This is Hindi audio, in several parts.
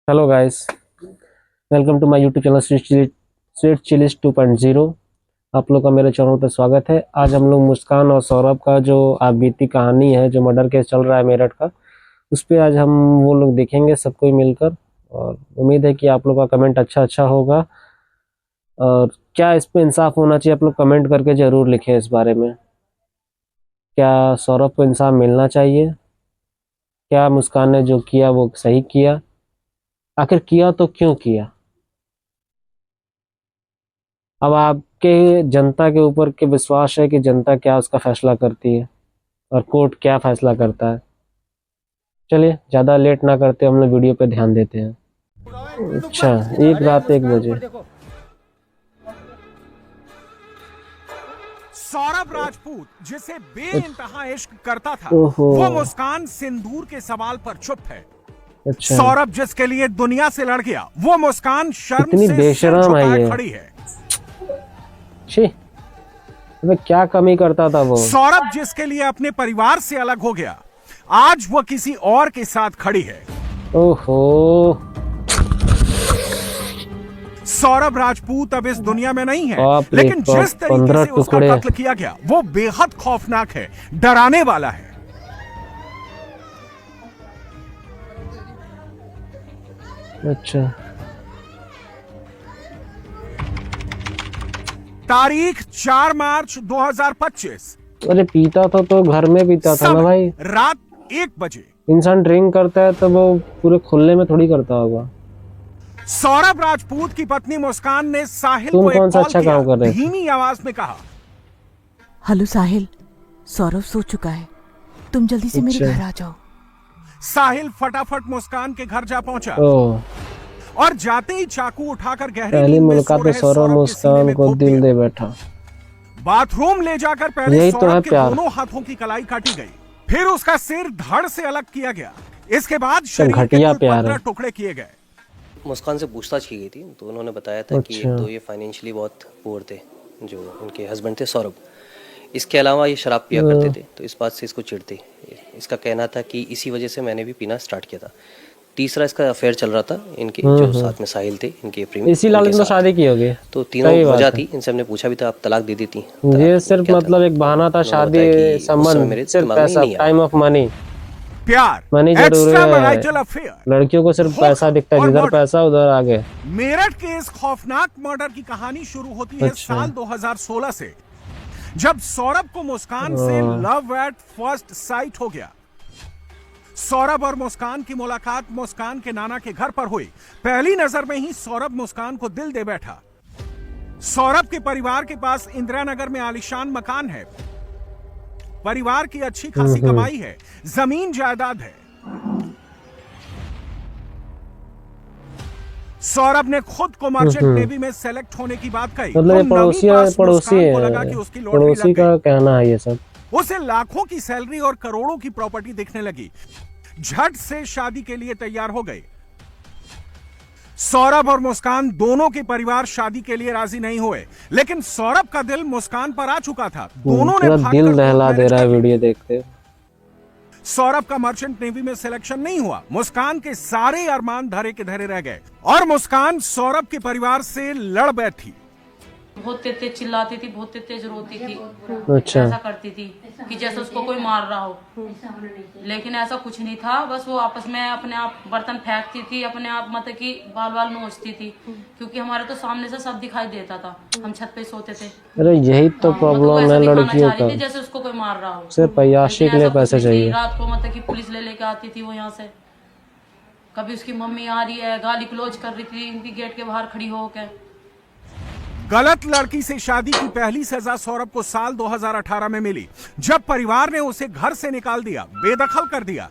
Hello guys, welcome to my YouTube channel sweet chillies 2.0। आप लोग का मेरे चैनल पर स्वागत है। आज हम लोग मुस्कान और सौरभ का जो आप बीती कहानी है, जो मर्डर केस चल रहा है मेरठ का, उस पर आज हम वो लोग देखेंगे सब कोई मिलकर। और उम्मीद है कि आप लोग का कमेंट अच्छा अच्छा होगा। और क्या इस पे इंसाफ होना चाहिए, आप लोग कमेंट करके ज़रूर लिखें इस बारे में। क्या सौरभ को इंसाफ मिलना चाहिए? क्या मुस्कान ने जो किया वो सही किया? आखिर किया तो क्यों किया? अब आपके जनता के ऊपर के विश्वास है कि जनता क्या उसका फैसला करती है और कोर्ट क्या फैसला करता है। चलिए ज़्यादा लेट ना करते, हम लोग वीडियो पे ध्यान देते हैं। अच्छा, एक रात 1 बजे। सौरभ राजपूत जिसे बेइंतहा इश्क करता था, ओहो। वो मुस्कान सिंदूर के सवाल पर चुप है। अच्छा, सौरभ जिसके लिए दुनिया से लड़ गया, वो मुस्कान शर्म इतनी से सिर बेशरम है झुकाए ये। खड़ी है। छी, अबे क्या कमी करता था वो? सौरभ जिसके लिए अपने परिवार से अलग हो गया, आज वो किसी और के साथ खड़ी है। ओहो। सौरभ राजपूत अब इस दुनिया में नहीं है, बाप रे लेकिन बाप, जिस तरीके 15 से उसका टुकड़े। कत्ल किया गया वो बेहद खौफनाक है, डराने वाला है। अच्छा, तारीख 4 मार्च 2025, अरे पीता था तो घर में पीता था ना भाई। रात 1 बजे। इंसान ड्रिंक करता है तो वो पूरे खुले में थोड़ी करता होगा। सौरभ राजपूत की पत्नी मुस्कान ने साहिल तुम को एक कौन सा कॉल अच्छा किया, काम कर रहे थे? धीमी आवाज में कहा, हेलो साहिल, सौरभ सो चुका है, तुम जल्दी से मेरे अच्छा। घर आ जाओ। साहिल फटाफट मुस्कान के घर जा पहुंचा ओह, और जाते ही चाकू उठाकर गहरी पहली नींद में मुलाकात सो में रहे सौरभ सौरभ के सीने मुस्कान में को घोंप दिल दिया। दे बैठा। बाथरूम ले जाकर पहले यही तो है सौरभ के प्यार। दोनों हाथों की कलाई काटी गई, फिर उसका सिर धड़ से अलग किया गया। इसके बाद सब शरीर के घटिया कुल प्यार 15 है। टुकड़े किए गए। मुस्कान से पूछताछ की गई थी तो उन्होंने बताया था कि अच्छा। एक तो ये फाइनेंशियली बहुत पुअर थे, जो उनके हस्बैंड थे सौरभ। इसके अलावा ये शराब पिया करते थे, तो इस बात से इसको चिढ़ते। इसका कहना था कि इसी वजह से मैंने भी पीना स्टार्ट किया था। तीसरा इसका अफेयर चल रहा था इनके, जो साथ में साहिल थे इनके प्रेमी, इसी लालच में शादी की होगी। तो तीनों सही वजह बात है। थी। इनसे हमने पूछा भी था, आप तलाक दे देती? ये सिर्फ मतलब एक बहाना था, उन्होंने शादी बताया कि उस समय संबंध, मेरे सिर्फ दिमाग में ही पैसा, नहीं आया। Time of money. प्यार, मनी जरूरी एक्स्ट्रा है। मैरिटल अफेयर, लड़कियों को सिर्फ पैसा दिखता है, और जिधर मर्डर। पैसा उधर आगे। मेरठ के इस खौफनाक मर्डर की कहानी शुरू होती है अच्छा। साल 2016 से, जब सौरभ को मुस्कान से लव एट फर्स्ट साइट हो गया। सौरभ और मुस्कान की मुलाकात मुस्कान के नाना के घर पर हुई। पहली नजर में ही सौरभ मुस्कान को दिल दे बैठा। सौरभ के परिवार के पास इंदिरा नगर में आलीशान मकान है, परिवार की अच्छी खासी कमाई है, जमीन जायदाद है। सौरभ ने खुद को मर्चेंट नेवी में सेलेक्ट होने की बात कही। मतलब ये तो पड़ोसी नवी पास पड़ोसी मुस्कान है, को लगा कि उसकी लॉटरी पड़ोसी लग का गई। कहना है ये सब। उसे लाखों की सैलरी और करोड़ों की प्रॉपर्टी दिखने लगी। झट से शादी के लिए तैयार हो गए। सौरभ और मुस्कान दोनों के परिवार शादी के लिए राजी नहीं हुए, लेकिन सौरभ का दिल मुस्कान पर आ चुका था। दोनों ने पूरा भागकर दिल कोर्ट दहला दे मैरिज रहा है कर ली। वीडियो देखते। सौरभ का मर्चेंट नेवी में सिलेक्शन नहीं हुआ। मुस्कान के सारे अरमान धरे के धरे रह गए और मुस्कान सौरभ के परिवार से लड़ बैठी। बहुत तेज तेज चिल्लाती थी, बहुत तेज तेज रोती थी। अच्छा। ऐसा करती थी कि जैसे उसको कोई मार रहा हो, लेकिन ऐसा कुछ नहीं था। बस वो आपस में अपने आप बर्तन फेंकती थी, अपने आप मतलब कि बाल बाल नोचती थी, क्योंकि हमारे तो सामने से सब दिखाई देता था। हम छत पे सोते थे। अरे यही तो मतलब वो प्रॉब्लम ऐसा है दिखाना लड़कियों चाह रही का, थी जैसे उसको कोई मार रहा हो। सिर्फ अय्याशी लेकिन के लिए ऐसा कुछ पैसे नहीं थी। चाहिए। रात को मतलब कि पुलिस ले लेके आती थी वो यहाँ से। कभी उसकी मम्मी आ रही है, गाली क्लोज कर रही थी उनकी गेट के बाहर खड़ी होकर। गलत लड़की से शादी की पहली सजा सौरभ को साल 2018 में मिली, जब परिवार ने उसे घर से निकाल दिया, बेदखल कर दिया।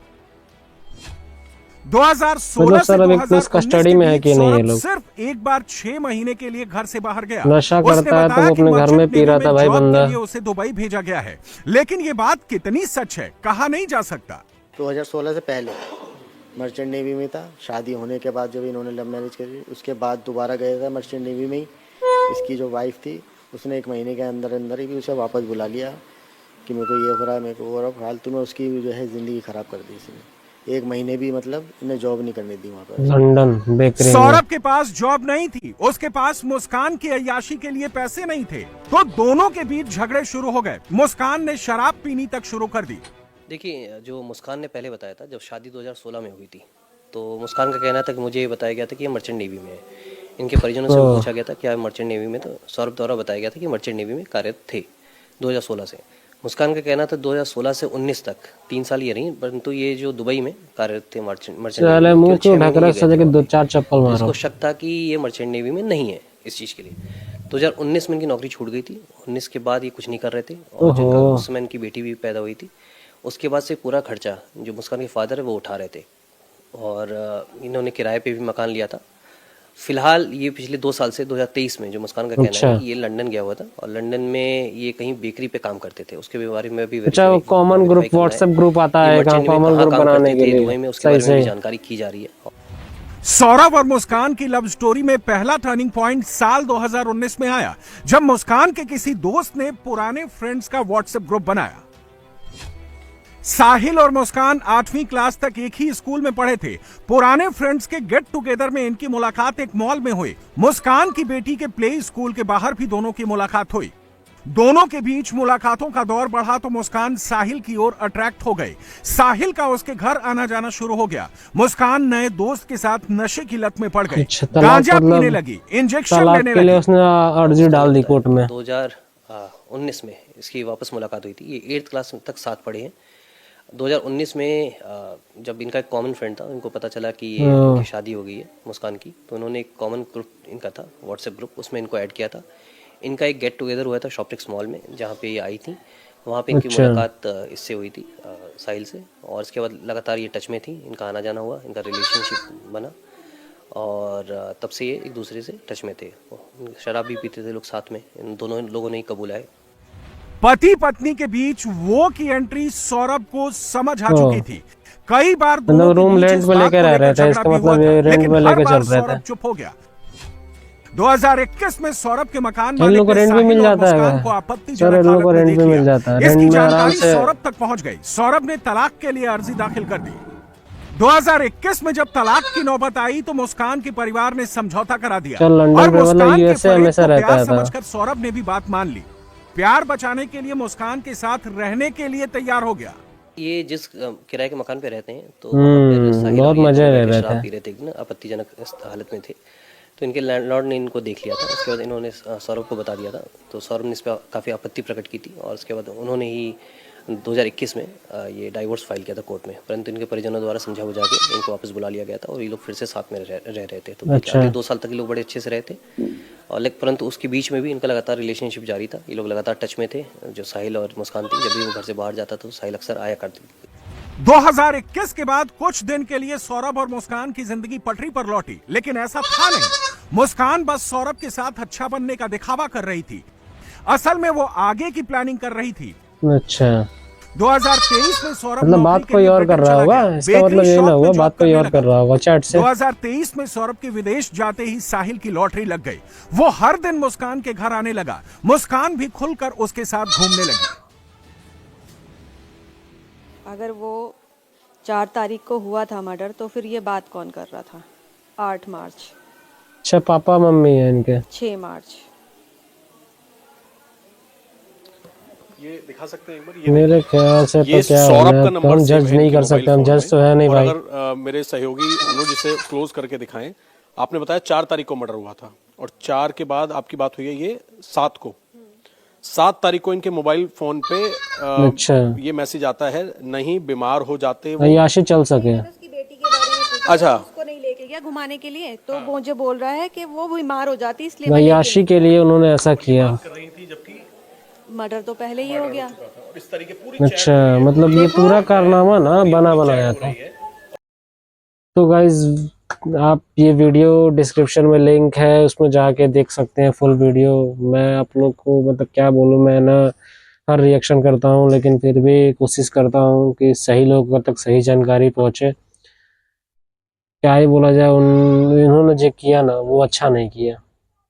2016 से सर अभी पुलिस 2019 कस्टडी के में है बीच कि नहीं ये सौरभ लोग? सिर्फ एक बार 6 महीने के लिए घर से बाहर गया। नशा उसने करता है तो बताया वो कि अपने घर में मर्चेंट पी रहा नेवी था में भाई जॉब बंदा। के लिए उसे दुबई भेजा गया है, लेकिन ये बात कितनी सच है कहा नहीं जा सकता। 2016 से पहले मर्चेंट नेवी में था। शादी होने के बाद जब इन्होंने लव मैरिज करी, उसके बाद दोबारा गया था मर्चेंट नेवी में ही। इसकी जो वाइफ थी उसने 1 महीने के अंदर अंदर ही भी उसे वापस बुला लिया कि मेरे को ये हो रहा है, मेरे को वो हो रहा है। फालतू में उसकी जो है ज़िंदगी ख़राब कर दी इसने। 1 महीने भी मतलब इन्हें जॉब नहीं करने दी वहाँ पर। लंदन बेकरी में। सौरभ के पास जॉब नहीं थी, उसके पास मुस्कान की अय्याशी के लिए पैसे नहीं थे, तो दोनों के बीच झगड़े शुरू हो गए। मुस्कान ने शराब पीनी तक शुरू कर दी। देखिए, जो मुस्कान ने पहले बताया था, जब शादी 2016 में हुई थी, तो मुस्कान का कहना था कि मुझे ये बताया गया था कि ये मर्चेंट नेवी में है। इनके परिजनों से भी पूछा गया था क्या मर्चेंट नेवी में, तो सौरभ द्वारा बताया गया था कि मर्चेंट नेवी में कार्यरत थे 2016 से। मुस्कान का कहना था 2016 से 19 तक 3 साल ये रही, परंतु ये जो दुबई में कार्यरत थे मर्चेंट चले मुंह क्यों ढक रहा है, सजे के 2-4 चप्पल मारो। इसको शक था कि ये मर्चेंट नेवी में नहीं है इस चीज़ के लिए। 2019 में इनकी नौकरी छूट गई थी। 19 के बाद ये कुछ नहीं कर रहे थे, और उस समय इनकी बेटी भी पैदा हुई थी। उसके बाद से पूरा खर्चा जो मुस्कान के फादर है वो उठा रहे थे, और इन्होंने किराए पे भी मकान लिया था। फिलहाल ये पिछले 2 साल से 2023 में जो मुस्कान का कहना है कि ये लंदन गया हुआ था, और लंदन में ये कहीं बेकरी पे काम करते थे। उसके बारे में भी अच्छा, वो कॉमन ग्रुप व्हाट्सएप ग्रुप आता है, कॉमन ग्रुप बनाने के लिए दुबई में, उसके बारे में भी जानकारी की जा रही है। सौरभ और मुस्कान की लव स्टोरी में पहला टर्निंग पॉइंट साल 2019 में आया, जब मुस्कान के किसी दोस्त ने पुराने फ्रेंड्स का व्हाट्सएप ग्रुप बनाया। साहिल और मुस्कान 8वीं क्लास तक एक ही स्कूल में पढ़े थे। पुराने फ्रेंड्स के गेट टुगेदर में इनकी मुलाकात एक मॉल में हुई। मुस्कान की बेटी के प्ले स्कूल के बाहर भी दोनों की मुलाकात हुई। दोनों के बीच मुलाकातों का दौर बढ़ा तो मुस्कान साहिल की ओर अट्रैक्ट हो गई। साहिल का उसके घर आना जाना शुरू हो गया। मुस्कान नए दोस्त के साथ नशे की लत में पड़ गई, गांजा पीने लगी, इंजेक्शन लेने लगी। उसने अर्जी डाल दी कोर्ट में। 2019 में इसकी वापस मुलाकात हुई थी। ये 8th क्लास तक साथ पढ़े हैं। 2019 में जब इनका एक कॉमन फ्रेंड था, इनको पता चला कि ये इनकी शादी हो गई है मुस्कान की, तो उन्होंने एक कॉमन ग्रुप इनका था व्हाट्सएप ग्रुप, उसमें इनको ऐड किया था। इनका एक गेट टुगेदर हुआ था शॉप्लेक्स मॉल में, जहाँ पे ये आई थी। वहाँ पे इनकी मुलाकात इससे हुई थी, साहिल से, और इसके बाद लगातार ये टच में थी। इनका आना जाना हुआ, इनका रिलेशनशिप बना, और तब से ये एक दूसरे से टच में थे। शराब भी पीते थे लोग साथ में, इन दोनों लोगों ने ही कबूला है। पति पत्नी के बीच वो की एंट्री सौरभ को समझ आ चुकी थी। कई बार दोनों रूम रेंट पे लेकर रह रहे थे, इसका मतलब ये रेंट पे लेकर चल रहे थे। चुप हो गया। 2021 में सौरभ के मकान इन लोगों को रेंट भी मिल जाता है, को आपत्तिजनक हालत में देख लिया। इसकी जानकारी सौरभ तक पहुंच गई। सौरभ ने तलाक के लिए अर्जी दाखिल कर दी। 2021 में जब तलाक की नौबत आई तो मुस्कान के परिवार ने समझौता करा दिया, और मुस्कान के फरेब को प्यार समझकर सौरभ ने भी बात मान ली। प्यार बचाने के लिए मुस्कान के साथ रहने के लिए तैयार हो गया। ये जिस किराए के मकान पे रहते हैं, तो बहुत मजे ले रहे शराब पी रहे थे, आपत्तिजनक हालत में थे। तो इनके लैंडलॉर्ड ने इनको देख लिया था। उसके बाद इन्होंने सौरभ को बता दिया था, तो सौरभ ने इस पर काफ़ी आपत्ति प्रकट की थी, और उसके बाद उन्होंने ही 2021 में ये डाइवोर्स फाइल किया था कोर्ट में। परंतु इनके परिजनों द्वारा समझा बुझा के इनको वापस बुला लिया गया था, और ये लोग फिर से साथ में रह रहे थे। तो अगले 2 साल तक ये लोग बड़े अच्छे से रहे थे, और परंतु उसके बीच में भी इनका लगातार रिलेशनशिप जारी था। ये लोग लगातार टच में थे। जो साहिल और मुस्कान थी, जब भी वो घर से बाहर जाता तो साहिल अक्सर आया करती थी। 2021 के बाद कुछ दिन के लिए सौरभ और मुस्कान की जिंदगी पटरी पर लौटी, लेकिन ऐसा था नहीं। मुस्कान बस सौरभ के साथ अच्छा बनने का दिखावा कर रही थी, असल में वो आगे की प्लानिंग कर रही थी। अच्छा, 2023 में सौरभ मतलब बात कोई और कर रहा होगा, इसका मतलब ये ना हुआ बात कोई और कर रहा होगा चैट से। 2023 में सौरभ के विदेश जाते ही साहिल की लॉटरी लग गई। वो हर दिन मुस्कान के घर आने लगा। मुस्कान भी खुलकर उसके साथ घूमने लगी। अगर वो 4 तारीख को हुआ था मर्डर, तो फिर ये बात कौन कर रहा था? 8 मार्च। अच्छा, पापा मम्मी है इनके। 6 मार्च। ये दिखा सकते हैं एक बार? मेरे ख्याल से ये तो क्या सौरभ का नंबर हम जज नहीं कर सकते, हम जज तो है नहीं भाई। अगर मेरे सहयोगी अनुज इसे क्लोज करके दिखाएं। आपने बताया 4 तारीख को मर्डर हुआ था, और 4 के बाद आपकी बात हुई है ये 7 को। 7 तारीख को इनके मोबाइल फोन पे अच्छा ये मैसेज आता है, नहीं बीमार हो जाते वो। अय्याशी चल सके। उसकी बेटी के बारे में पूछा, अच्छा, उसको नहीं लेके गया घुमाने के लिए, तो वो मुझे बोल रहा है कि वो बीमार हो जाती, इसलिए अय्याशी के लिए उन्होंने ऐसा किया। मर्डर तो पहले ही हो गया। इस तरीके पूरी अच्छा, मतलब ये पूरा कारनामा ना बना बनाया था। तो गाइज, आप ये वीडियो डिस्क्रिप्शन में लिंक है, उसमें जाके देख सकते हैं फुल वीडियो। मैं आप लोग को मतलब क्या बोलूँ, मैं ना हर रिएक्शन करता हूँ, लेकिन फिर भी कोशिश करता हूँ कि सही लोगों तक सही जानकारी पहुँचे। क्या ही बोला जाए, इन्होंने जो किया ना वो अच्छा नहीं किया।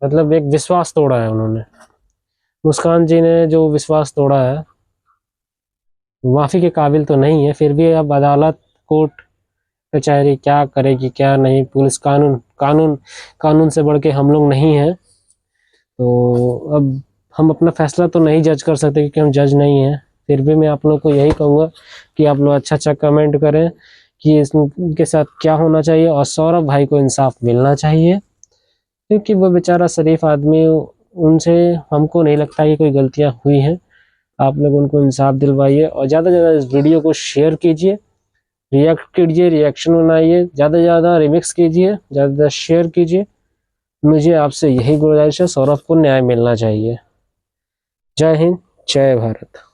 मतलब एक विश्वास तोड़ा है उन्होंने। मुस्कान जी ने जो विश्वास तोड़ा है, माफ़ी के काबिल तो नहीं है। फिर भी अब अदालत कोर्ट बेचारी क्या करेगी क्या नहीं, पुलिस कानून से बढ़ के हम लोग नहीं हैं। तो अब हम अपना फैसला तो नहीं जज कर सकते क्योंकि हम जज नहीं हैं। फिर भी मैं आप लोग को यही कहूँगा कि आप लोग अच्छा कमेंट करें कि इसके साथ क्या होना चाहिए, और सौरभ भाई को इंसाफ मिलना चाहिए क्योंकि वो बेचारा शरीफ आदमी, उनसे हमको नहीं लगता कि कोई गलतियां हुई हैं। आप लोग उनको इंसाफ दिलवाइए और ज़्यादा से ज़्यादा इस वीडियो को शेयर कीजिए, रिएक्ट कीजिए, रिएक्शन बनाइए, ज़्यादा से ज़्यादा रिमिक्स कीजिए, ज़्यादा से ज़्यादा शेयर कीजिए। मुझे आपसे यही गुजारिश है, सौरभ को न्याय मिलना चाहिए। जय हिंद, जय भारत।